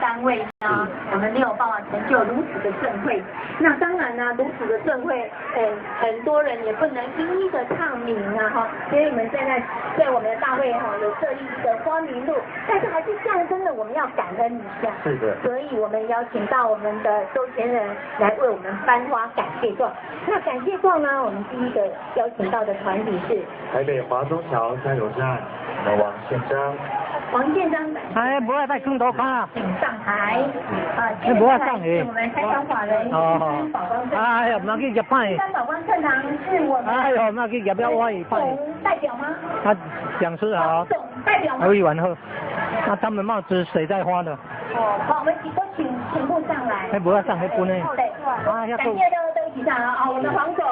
单位呢，我们没有办法成就如此的盛会。那当然呢，如此的盛会，很多人也不能一一的唱名啊哈，所以我们现在在我们的大会哈有设立一个光明路，但是还是象征了我们要感恩一下。是的。所以我们邀请到我们的周前人来为我们颁发感谢状。那感谢状呢，我们第一个邀请到的团体是台北华中桥加油站的王宪章。王建章。哎，不要再更多看啊！请上台。你不要上是我们开场法人哦。宝光正。哎呀，那去入派。三宝光正堂是我们。哎呦，那去入了我一派。代表吗？他讲师好。总代表吗？委员好。那他们帽子谁在发的？哦，好，我们都请部上来。哎，不要上，还不呢？对。感谢都一起上啊！我们黄总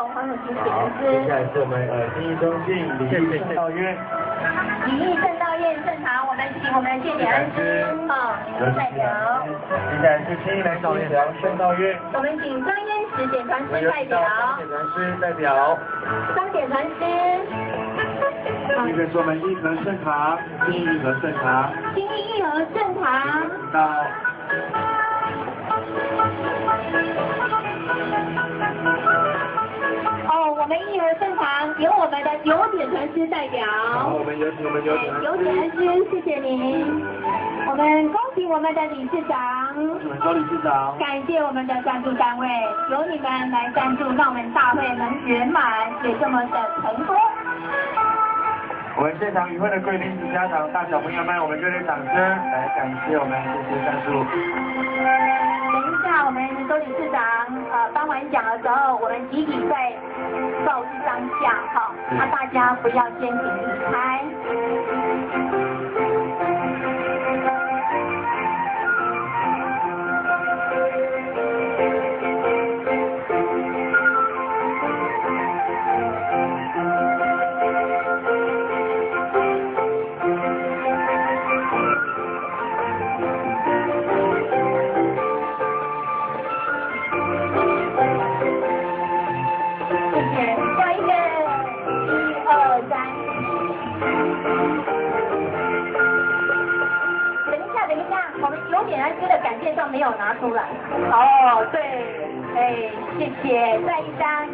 请请师。接下来是我们第一中信礼义圣道院。礼义圣道院圣堂，我们请我们谢谢恩师代表。接下来是新南道院圣道院。我们请张燕石点传师代表。点传师代表。张点传师。这个是我们义和圣堂，新义和圣堂。新义和圣堂。到。我们义和圣堂有我们的有点传师代表。好，我们有请我们有点恩师，谢谢您。我们恭喜我们的理事长。我们周理事长。感谢我们的赞助单位，由你们来赞助，让我们大会能圆满，也这么的成功。我们现场与会的贵宾及家长、大小朋友们，我们热烈掌声来感谢我们这些赞助。等一下，我们周理事长颁完奖的时候，我们集体在报一张相哈，那大家不要先行离开。感谢状没有拿出来。哦，对，哎，谢谢，再一张。